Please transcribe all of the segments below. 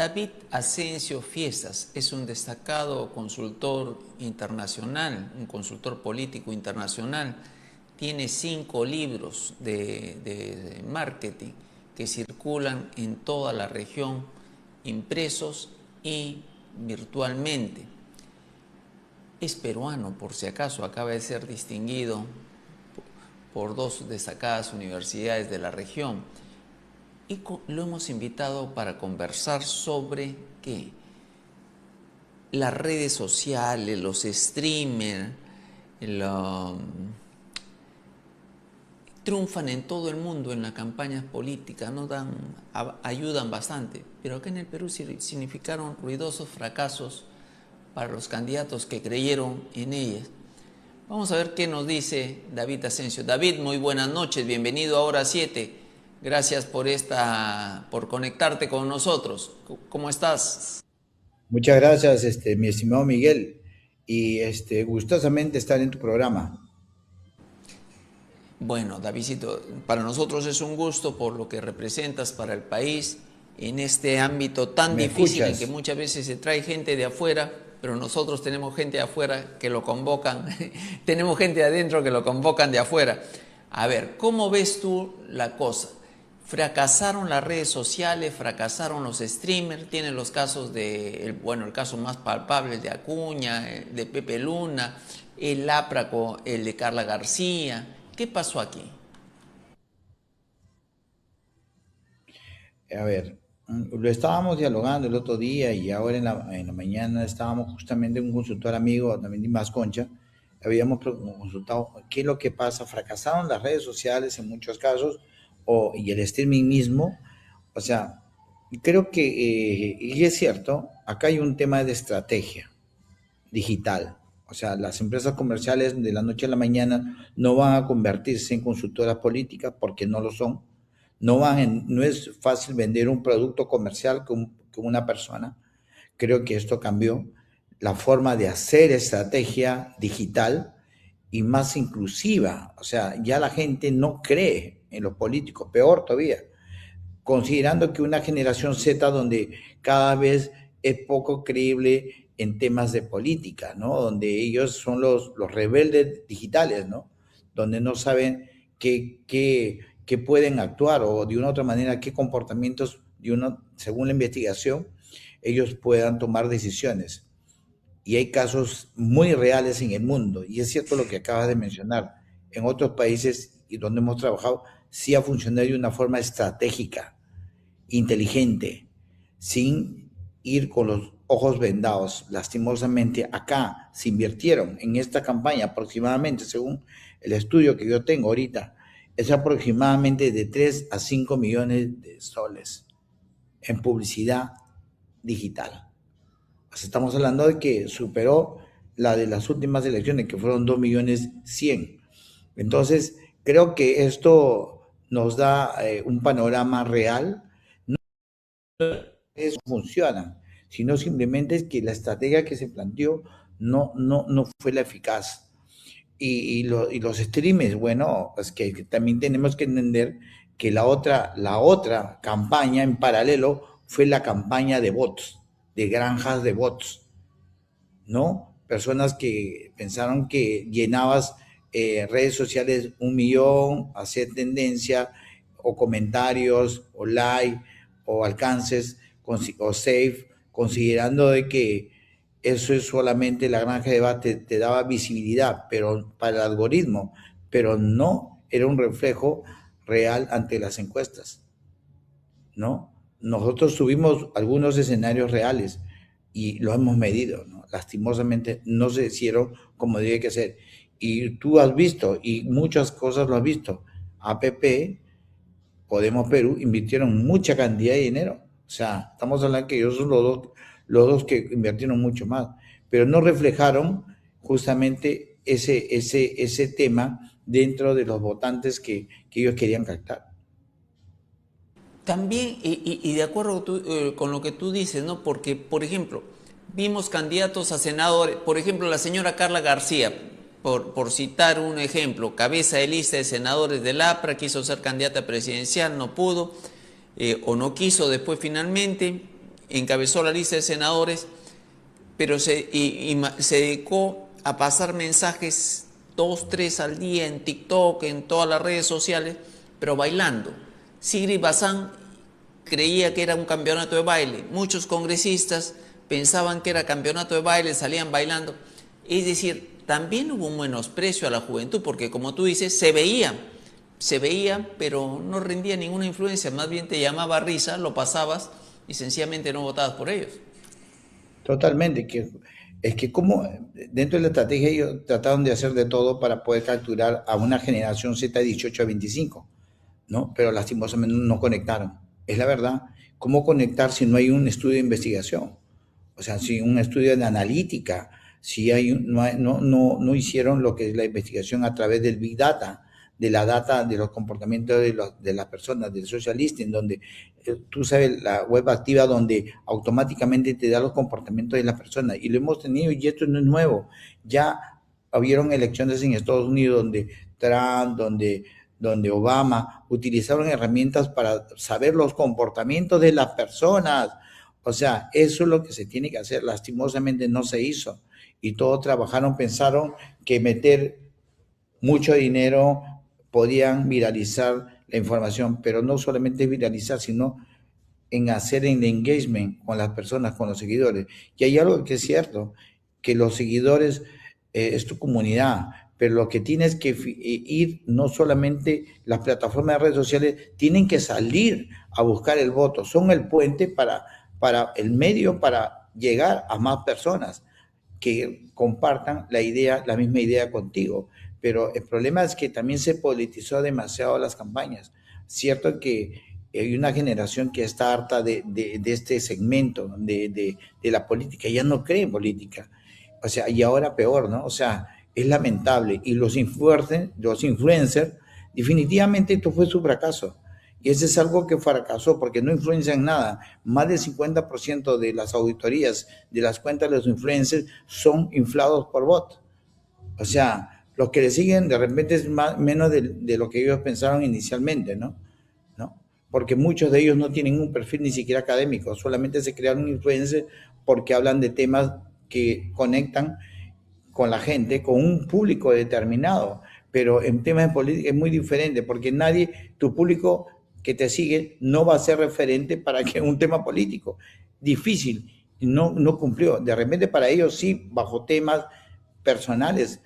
David Asensio Fiestas es un destacado consultor internacional, un consultor político internacional. Tiene 5 libros de marketing que circulan en toda la región, impresos y virtualmente. Es peruano, por si acaso, acaba de ser distinguido por 2 destacadas universidades de la región. Y lo hemos invitado para conversar sobre ¿qué? Las redes sociales, los streamers, triunfan en todo el mundo en las campañas políticas, ¿no? Ayudan bastante, pero acá en el Perú significaron ruidosos fracasos para los candidatos que creyeron en ellas. Vamos a ver qué nos dice David Asensio. David, muy buenas noches, bienvenido a Hora 7. Gracias por conectarte con nosotros. ¿Cómo estás? Muchas gracias, mi estimado Miguel, y gustosamente estar en tu programa. Bueno, Davidcito, para nosotros es un gusto por lo que representas para el país en este ámbito tan ¿Me difícil en que escuchas? muchas veces se trae gente de afuera, pero nosotros tenemos gente de afuera que lo convocan, tenemos gente de adentro que lo convocan de afuera. A ver, ¿cómo ves tú la cosa? Fracasaron las redes sociales, fracasaron los streamers, tienen los casos el caso más palpable, el de Acuña, el de Pepe Luna, el Ápraco, el de Carla García. ¿Qué pasó aquí? A ver, lo estábamos dialogando el otro día y ahora en la mañana estábamos justamente en un consultor amigo, también de Masconcha, habíamos consultado qué es lo que pasa. Fracasaron las redes sociales en muchos casos y el streaming mismo. O sea, creo que, y es cierto, acá hay un tema de estrategia digital. O sea, las empresas comerciales de la noche a la mañana no van a convertirse en consultoras políticas porque no lo son. No es fácil vender un producto comercial con una persona. Creo que esto cambió la forma de hacer estrategia digital y más inclusiva. O sea, ya la gente no cree en los políticos, peor todavía, considerando que una generación Z donde cada vez es poco creíble en temas de política, ¿no? Donde ellos son los rebeldes digitales, ¿no? Donde no saben qué pueden actuar o de una u otra manera qué comportamientos, según la investigación, ellos puedan tomar decisiones. Y hay casos muy reales en el mundo. Y es cierto lo que acabas de mencionar. En otros países y donde hemos trabajado, sí ha funcionado de una forma estratégica, inteligente, sin ir con los ojos vendados. Lastimosamente, acá se invirtieron en esta campaña aproximadamente, según el estudio que yo tengo ahorita, es aproximadamente de 3 a 5 millones de soles en publicidad digital. O sea, estamos hablando de que superó la de las últimas elecciones, que fueron 2 millones 100. Entonces, creo que esto nos da un panorama real. No es que funcionan, sino simplemente es que la estrategia que se planteó no fue la eficaz. Y los streamers, bueno, pues que también tenemos que entender que la otra campaña en paralelo fue la campaña de bots, de granjas de bots, ¿no? Personas que pensaron que llenabas redes sociales 1 millón, hacer tendencia o comentarios o like o alcances o save, considerando de que eso es solamente la granja de base, te daba visibilidad, pero para el algoritmo, pero no era un reflejo real ante las encuestas, ¿no? Nosotros tuvimos algunos escenarios reales y lo hemos medido, ¿no? Lastimosamente no se hicieron como debe que ser. Y tú has visto, y muchas cosas lo has visto. APP, Podemos Perú, invirtieron mucha cantidad de dinero. O sea, estamos hablando que ellos son los dos que invirtieron mucho más, pero no reflejaron justamente ese tema dentro de los votantes que ellos querían captar. También, y de acuerdo con lo que tú dices, ¿no? Porque, por ejemplo, vimos candidatos a senadores, por ejemplo, la señora Carla García, por citar un ejemplo, cabeza de lista de senadores del APRA, quiso ser candidata presidencial, no pudo, o no quiso después finalmente, encabezó la lista de senadores, pero se dedicó a pasar mensajes 2, 3 al día en TikTok, en todas las redes sociales, pero bailando. Sigrid Bazán creía que era un campeonato de baile. Muchos congresistas pensaban que era campeonato de baile, salían bailando. Es decir, también hubo un menosprecio a la juventud, porque como tú dices, se veía, pero no rendía ninguna influencia, más bien te llamaba risa, lo pasabas y sencillamente no votabas por ellos. Totalmente, es que como dentro de la estrategia ellos trataron de hacer de todo para poder capturar a una generación Z de 18 a 25, ¿no? Pero lastimosamente no conectaron. Es la verdad. ¿Cómo conectar si no hay un estudio de investigación? O sea, si un estudio de analítica, si hay no hicieron lo que es la investigación a través del Big Data, de la data de los comportamientos de las personas, del social listening, donde tú sabes, la web activa donde automáticamente te da los comportamientos de las personas. Y lo hemos tenido y esto no es nuevo. Ya hubieron elecciones en Estados Unidos donde Trump, donde Obama utilizaron herramientas para saber los comportamientos de las personas. O sea, eso es lo que se tiene que hacer. Lastimosamente no se hizo. Y todos trabajaron, pensaron que meter mucho dinero podían viralizar la información, pero no solamente viralizar, sino en hacer el engagement con las personas, con los seguidores. Y hay algo que es cierto, que los seguidores es tu comunidad, pero lo que tienes que ir, no solamente las plataformas de redes sociales, tienen que salir a buscar el voto, son el puente para el medio para llegar a más personas que compartan la misma idea contigo. Pero el problema es que también se politizó demasiado las campañas. Cierto que hay una generación que está harta de este segmento de la política, ya no cree en política. O sea, y ahora peor, ¿no? O sea, es lamentable. Y los influencers, definitivamente esto fue su fracaso. Y ese es algo que fracasó porque no influencian nada. Más del 50% de las auditorías de las cuentas de los influencers son inflados por bot. O sea, los que le siguen de repente es menos de lo que ellos pensaron inicialmente, ¿no? Porque muchos de ellos no tienen un perfil ni siquiera académico, solamente se crearon influencers porque hablan de temas que conectan con la gente, con un público determinado. Pero en temas de política es muy diferente, porque tu público que te sigue no va a ser referente para que un tema político. Difícil, no cumplió. De repente para ellos sí, bajo temas personales,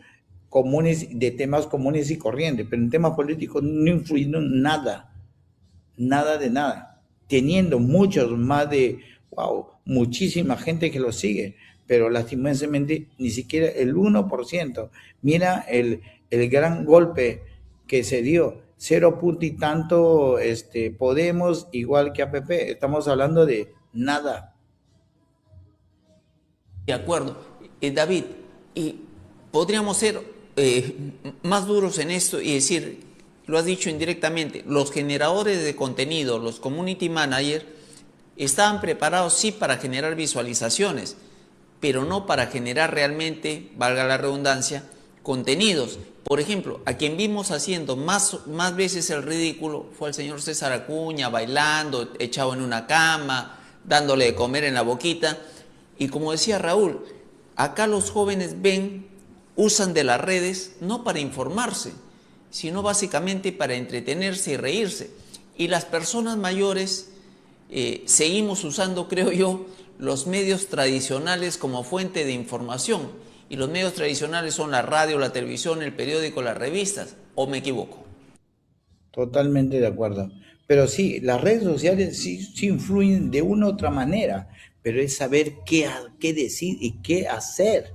comunes, de temas comunes y corrientes, pero en temas políticos no influyeron nada de nada, teniendo muchísima gente que lo sigue, pero lastimosamente ni siquiera el 1%. Mira el gran golpe que se dio, 0 punto y tanto Podemos, igual que APP, estamos hablando de nada. De acuerdo. David, y podríamos ser más duros en esto y decir, lo has dicho indirectamente, los generadores de contenido, los community managers, estaban preparados sí para generar visualizaciones, pero no para generar realmente, valga la redundancia, contenidos. Por ejemplo, a quien vimos haciendo más veces el ridículo fue el señor César Acuña, bailando, echado en una cama, dándole de comer en la boquita. Y como decía Raúl, acá los jóvenes usan de las redes no para informarse, sino básicamente para entretenerse y reírse. Y las personas mayores seguimos usando, creo yo, los medios tradicionales como fuente de información. Y los medios tradicionales son la radio, la televisión, el periódico, las revistas. ¿O me equivoco? Totalmente de acuerdo. Pero sí, las redes sociales sí influyen de una u otra manera, pero es saber qué decir y qué hacer.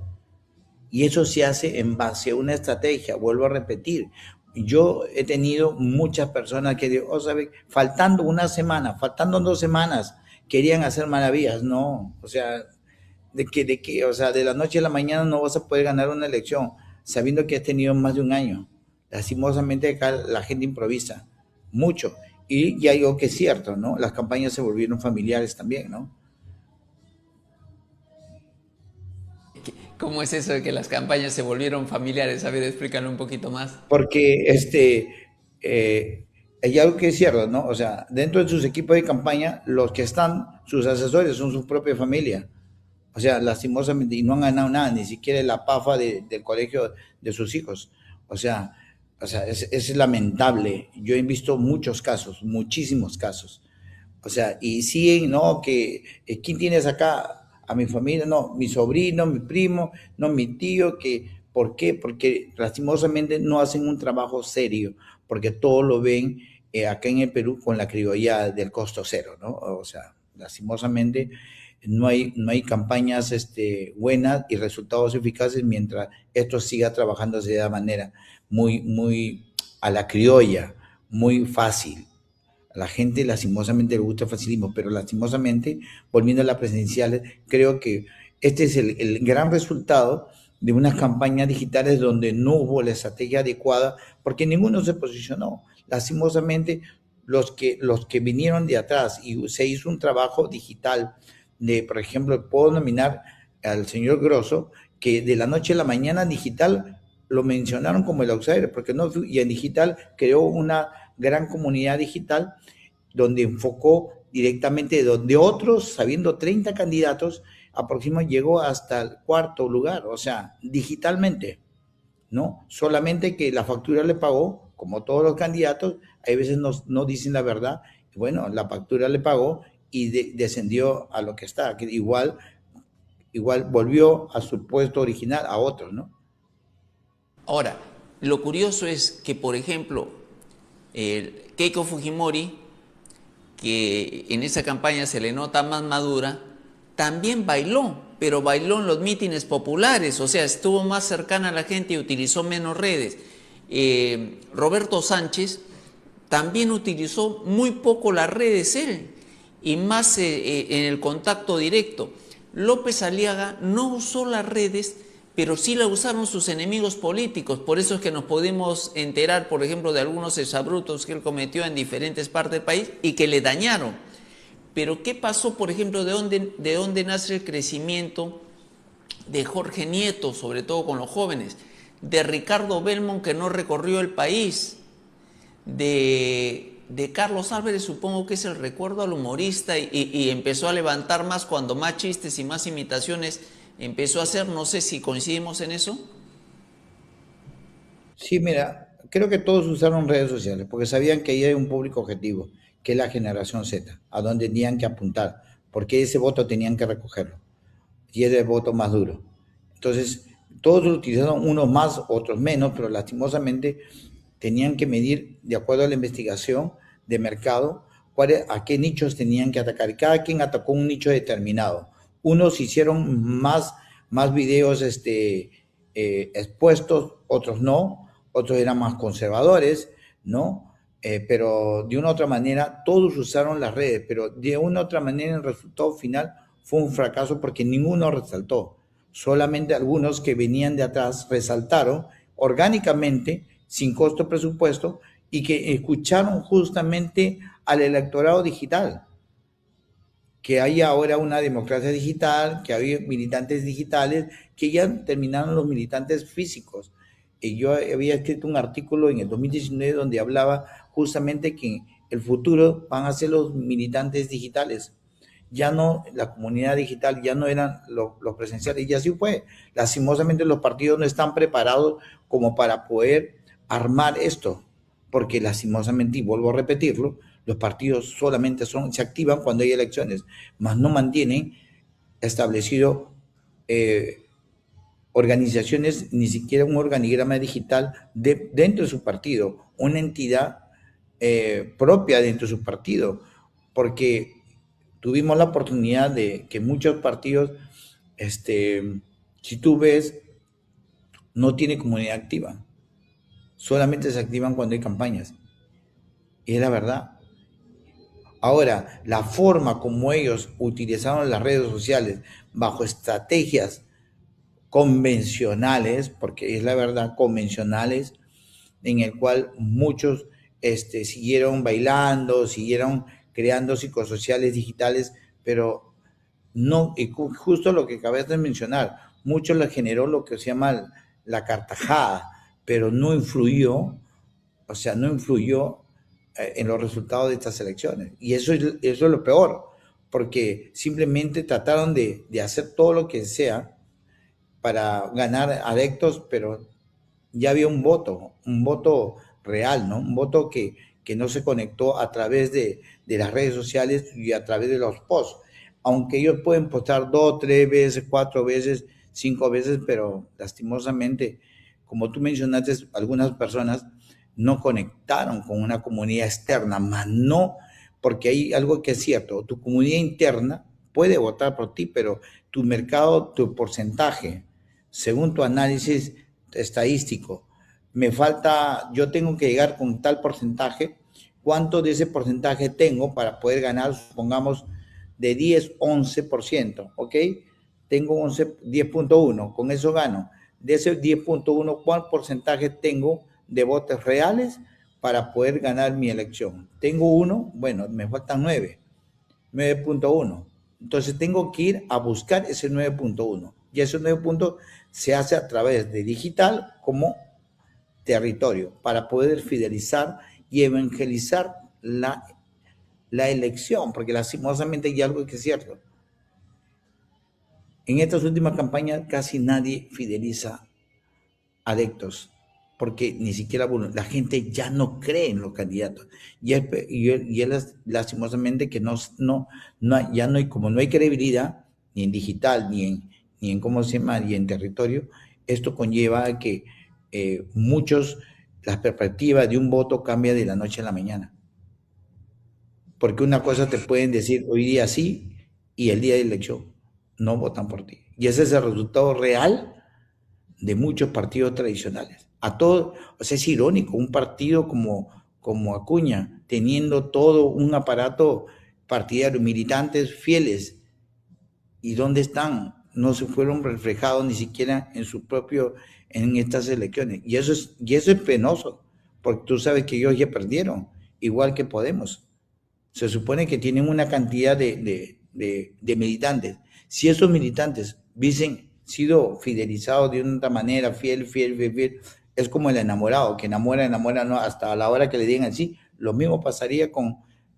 Y eso se hace en base a una estrategia, vuelvo a repetir. Yo he tenido muchas personas que digo, faltando una semana, faltando 2 semanas, querían hacer maravillas. No, o sea, o sea, de la noche a la mañana no vas a poder ganar una elección, sabiendo que has tenido más de un año. Lastimosamente acá la gente improvisa mucho. Y hay algo que es cierto, ¿no? Las campañas se volvieron familiares también, ¿no? ¿Cómo es eso de que las campañas se volvieron familiares? A ver, explícalo un poquito más. Porque hay algo que es cierto, ¿no? O sea, dentro de sus equipos de campaña, los que están, sus asesores son su propia familia. O sea, lastimosamente, y no han ganado nada, ni siquiera la PAFA del colegio de sus hijos. O sea, es lamentable. Yo he visto muchos casos, muchísimos casos. O sea, y siguen, ¿no? Que, ¿quién tienes acá? A mi familia, no, mi sobrino, mi primo, no, mi tío, que, ¿por qué? Porque lastimosamente no hacen un trabajo serio, porque todo lo ven acá en el Perú con la criolla del costo cero, ¿no? O sea, lastimosamente no hay campañas buenas y resultados eficaces mientras esto siga trabajándose de esa manera, muy a la criolla, muy fácil. A la gente lastimosamente le gusta el facilismo, pero lastimosamente, volviendo a las presidenciales, creo que este es el gran resultado de unas campañas digitales donde no hubo la estrategia adecuada, porque ninguno se posicionó. Lastimosamente, los que vinieron de atrás y se hizo un trabajo digital de, por ejemplo, puedo nominar al señor Grosso, que de la noche a la mañana digital lo mencionaron como el outsider, porque no, y en digital creó una gran comunidad digital donde enfocó directamente donde otros, sabiendo 30 candidatos, aproximadamente llegó hasta el cuarto lugar, o sea, digitalmente, ¿no? Solamente que la factura le pagó, como todos los candidatos, hay veces no dicen la verdad, bueno, la factura le pagó y descendió a lo que está, que igual volvió a su puesto original, a otros, ¿no? Ahora, lo curioso es que, por ejemplo, Keiko Fujimori, que en esa campaña se le nota más madura, también bailó, pero bailó en los mítines populares, o sea, estuvo más cercana a la gente y utilizó menos redes. Roberto Sánchez también utilizó muy poco las redes él, y más en el contacto directo. López Aliaga no usó las redes, pero sí la usaron sus enemigos políticos. Por eso es que nos podemos enterar, por ejemplo, de algunos exabruptos que él cometió en diferentes partes del país y que le dañaron. Pero ¿qué pasó, por ejemplo, de dónde nace el crecimiento de Jorge Nieto, sobre todo con los jóvenes? De Ricardo Belmont, que no recorrió el país. De Carlos Álvarez, supongo que es el recuerdo al humorista, y empezó a levantar más cuando más chistes y más imitaciones empezó a hacer. No sé si coincidimos en eso. Sí, mira, creo que todos usaron redes sociales porque sabían que ahí hay un público objetivo, que es la generación Z, a donde tenían que apuntar, porque ese voto tenían que recogerlo, y es el voto más duro. Entonces, todos lo utilizaron, unos más, otros menos, pero lastimosamente tenían que medir, de acuerdo a la investigación de mercado, a qué nichos tenían que atacar. Cada quien atacó un nicho determinado. Unos hicieron más videos expuestos, otros no, otros eran más conservadores, ¿no? Pero de una u otra manera todos usaron las redes, pero de una u otra manera el resultado final fue un fracaso porque ninguno resaltó. Solamente algunos que venían de atrás resaltaron orgánicamente, sin costo presupuesto, y que escucharon justamente al electorado digital, que hay ahora una democracia digital, que hay militantes digitales, que ya terminaron los militantes físicos. Y yo había escrito un artículo en el 2019 donde hablaba justamente que el futuro van a ser los militantes digitales. Ya no, la comunidad digital ya no eran los presenciales, y así fue. Lastimosamente los partidos no están preparados como para poder armar esto, porque lastimosamente, y vuelvo a repetirlo, los partidos solamente se activan cuando hay elecciones, mas no mantienen establecido organizaciones, ni siquiera un organigrama digital dentro de su partido, una entidad propia dentro de su partido, porque tuvimos la oportunidad de que muchos partidos, si tú ves, no tiene comunidad activa, solamente se activan cuando hay campañas, y es la verdad. Ahora, la forma como ellos utilizaron las redes sociales bajo estrategias convencionales, porque es la verdad, convencionales, en el cual muchos siguieron bailando, siguieron creando psicosociales digitales, pero no, y justo lo que acabas de mencionar, mucho le generó lo que se llama la cartajada, pero no influyó, o sea, no influyó en los resultados de estas elecciones. Y eso es lo peor, porque simplemente trataron de hacer todo lo que sea para ganar adeptos, pero ya había un voto real, ¿no? Un voto que no se conectó a través de las redes sociales y a través de los posts. Aunque ellos pueden postar 2, 3 veces, 4 veces, 5 veces, pero lastimosamente, como tú mencionaste, algunas personas no conectaron con una comunidad externa, más no, porque hay algo que es cierto, tu comunidad interna puede votar por ti, pero tu mercado, tu porcentaje, según tu análisis estadístico, me falta, yo tengo que llegar con tal porcentaje, ¿cuánto de ese porcentaje tengo para poder ganar, supongamos, de 10, 11%, ¿ok? Tengo 10.1, con eso gano. De ese 10.1, ¿cuál porcentaje tengo de votos reales para poder ganar mi elección? Tengo 1, bueno, me faltan 9, 9.1. Entonces tengo que ir a buscar ese 9.1. Y ese 9 puntos se hace a través de digital como territorio para poder fidelizar y evangelizar la elección, porque lastimosamente hay algo que es cierto. En estas últimas campañas casi nadie fideliza adeptos, porque ni siquiera la gente ya no cree en los candidatos. Y es lastimosamente que ya no hay, como no hay credibilidad, ni en digital, ni en cómo se llama, ni en territorio, esto conlleva a que la perspectiva de un voto cambia de la noche a la mañana. Porque una cosa te pueden decir hoy día sí y el día de elección no votan por ti. Y ese es el resultado real de muchos partidos tradicionales. A todo, o sea, es irónico, un partido como Acuña, teniendo todo un aparato partidario, militantes fieles, ¿y dónde están? No se fueron reflejados ni siquiera en estas elecciones. Y eso es penoso, porque tú sabes que ellos ya perdieron, igual que Podemos. Se supone que tienen una cantidad de militantes. Si esos militantes hubiesen sido fidelizados de una manera, fiel, es como el enamorado, que enamora, no, hasta la hora que le digan sí. Lo mismo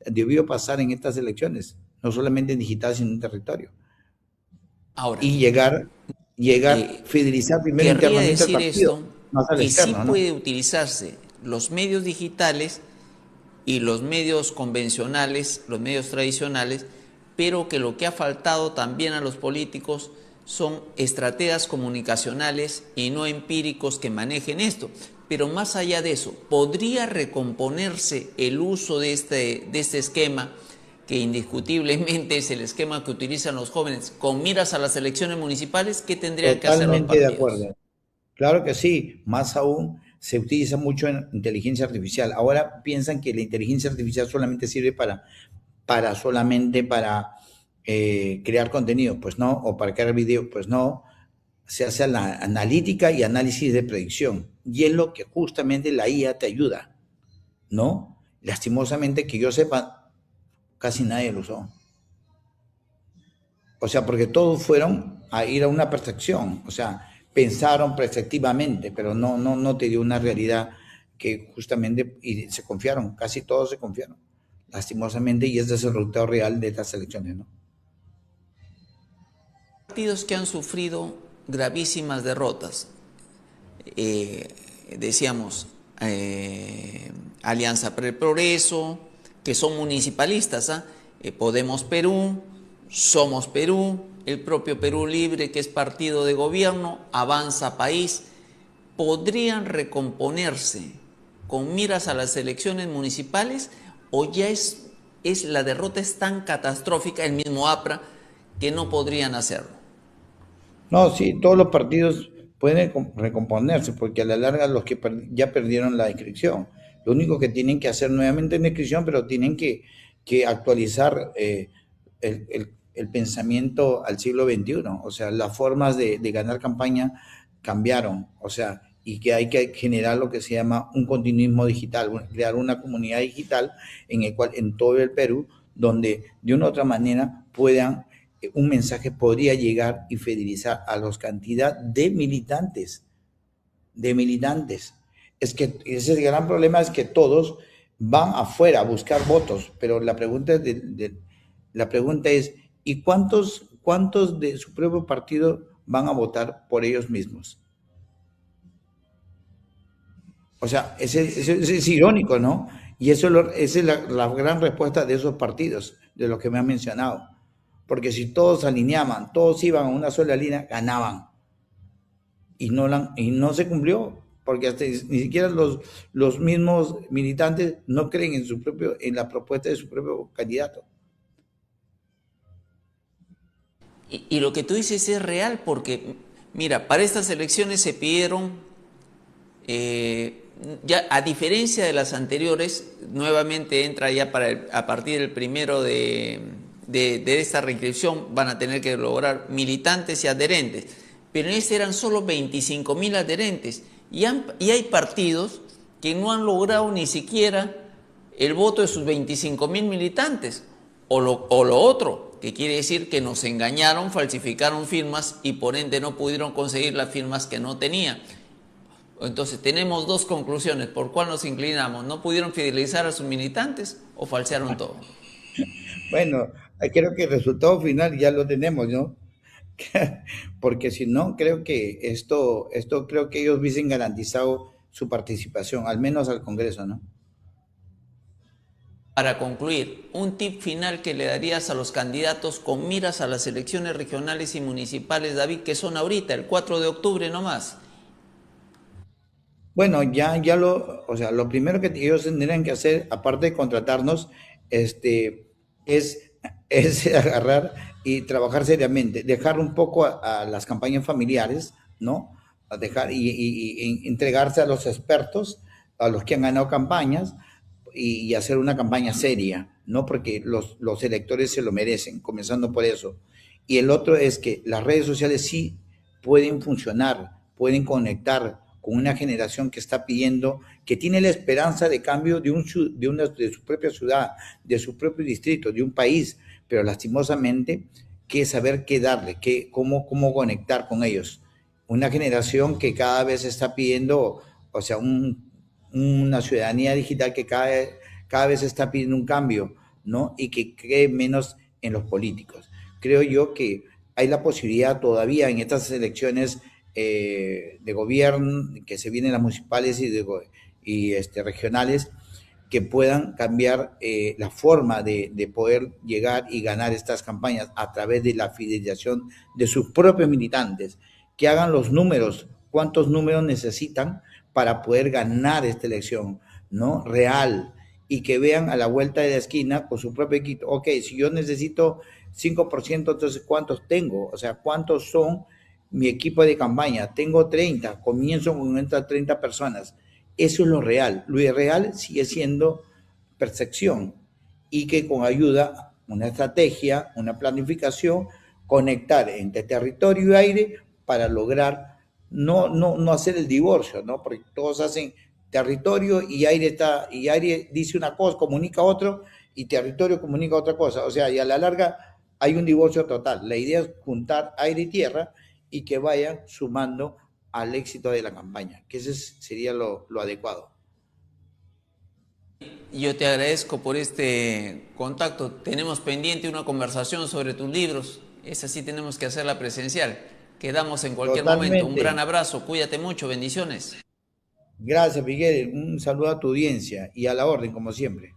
debió pasar en estas elecciones, no solamente en digital, sino en territorio. Ahora, y llegar, fidelizar primero internamente al partido, esto, más al externo, sí, ¿no? Puede utilizarse los medios digitales y los medios convencionales, los medios tradicionales, pero que lo que ha faltado también a los políticos son estrategias comunicacionales y no empíricos que manejen esto. Pero más allá de eso, ¿podría recomponerse el uso de este esquema, que indiscutiblemente es el esquema que utilizan los jóvenes, con miras a las elecciones municipales? ¿Qué tendrían que hacer los partidos? Totalmente de acuerdo. Claro que sí, más aún se utiliza mucho en inteligencia artificial. Ahora piensan que la inteligencia artificial solamente sirve para crear contenido, pues no, o para crear video, pues no. Se hace la analítica y análisis de predicción, y es lo que justamente la IA te ayuda, ¿no? Lastimosamente, que yo sepa, casi nadie lo usó. O sea, porque todos fueron a ir a una percepción, o sea, pensaron perceptivamente, pero no te dio una realidad que justamente, y se confiaron, casi todos se confiaron, lastimosamente, y ese es el resultado real de estas elecciones, ¿no? Partidos que han sufrido gravísimas derrotas, decíamos, Alianza para el Progreso, que son municipalistas, Podemos Perú, Somos Perú, el propio Perú Libre, que es partido de gobierno, Avanza País, ¿podrían recomponerse con miras a las elecciones municipales, o ya la derrota es tan catastrófica, el mismo APRA, que no podrían hacerlo? No, sí, todos los partidos pueden recomponerse, porque a la larga los que ya perdieron la inscripción, lo único que tienen que hacer nuevamente es la inscripción, pero tienen que actualizar el pensamiento al siglo XXI. O sea, las formas de ganar campaña cambiaron, o sea, y que hay que generar lo que se llama un continuismo digital, crear una comunidad digital en todo el Perú, donde de una u otra manera un mensaje podría llegar y fidelizar a los cantidad de militantes. Es que ese es el gran problema, es que todos van afuera a buscar votos, pero la pregunta es, la pregunta es ¿y cuántos de su propio partido van a votar por ellos mismos? O sea, es irónico, ¿no? Y esa es la gran respuesta de esos partidos, de los que me han mencionado. Porque si todos se alineaban, todos iban a una sola línea, ganaban. Y no se cumplió, porque hasta ni siquiera los mismos militantes no creen en en la propuesta de su propio candidato. Y lo que tú dices es real porque, mira, para estas elecciones se pidieron, ya a diferencia de las anteriores, nuevamente entra ya a partir del primero de esta reinscripción, van a tener que lograr militantes y adherentes. Pero en este eran solo 25.000 adherentes y hay partidos que no han logrado ni siquiera el voto de sus 25.000 militantes. O lo otro, que quiere decir que nos engañaron, falsificaron firmas y por ende no pudieron conseguir las firmas que no tenían. Entonces tenemos dos conclusiones. ¿Por cuál nos inclinamos? ¿No pudieron fidelizar a sus militantes o falsearon todo? Bueno, creo que el resultado final ya lo tenemos, ¿no? Porque si no, creo que esto creo que ellos hubiesen garantizado su participación, al menos al Congreso, ¿no? Para concluir, un tip final que le darías a los candidatos con miras a las elecciones regionales y municipales, David, que son ahorita, el 4 de octubre nomás. Bueno, o sea, lo primero que ellos tendrían que hacer, aparte de contratarnos, es, es agarrar y trabajar seriamente, dejar un poco a las campañas familiares, ¿no? A dejar y entregarse a los expertos, a los que han ganado campañas, y hacer una campaña seria, ¿no? Porque los electores se lo merecen, comenzando por eso. Y el otro es que las redes sociales sí pueden funcionar, pueden conectar con una generación que está pidiendo, que tiene la esperanza de cambio de su propia ciudad, de su propio distrito, de un país, pero lastimosamente que saber qué darle, cómo conectar con ellos. Una generación que cada vez está pidiendo, o sea, una ciudadanía digital que cada vez está pidiendo un cambio, ¿no? Y que cree menos en los políticos. Creo yo que hay la posibilidad todavía en estas elecciones de gobierno, que se vienen las municipales regionales, que puedan cambiar la forma de poder llegar y ganar estas campañas a través de la fidelización de sus propios militantes, que hagan los números, cuántos números necesitan para poder ganar esta elección, ¿no? Real, y que vean a la vuelta de la esquina con su propio equipo, ok, si yo necesito 5%, entonces ¿cuántos tengo? O sea, ¿cuántos son mi equipo de campaña? Tengo 30, comienzo con estas 30 personas. Eso es lo real. Lo irreal sigue siendo percepción y que con ayuda, una estrategia, una planificación, conectar entre territorio y aire para lograr no hacer el divorcio, ¿no? Porque todos hacen territorio y aire dice una cosa, comunica otro y territorio comunica otra cosa. O sea, y a la larga hay un divorcio total. La idea es juntar aire y tierra y que vayan sumando al éxito de la campaña, que ese sería lo adecuado. Yo te agradezco por este contacto. Tenemos pendiente una conversación sobre tus libros. Esa sí tenemos que hacerla presencial. Quedamos en cualquier momento. Un gran abrazo. Cuídate mucho. Bendiciones. Gracias, Miguel. Un saludo a tu audiencia y a la orden, como siempre.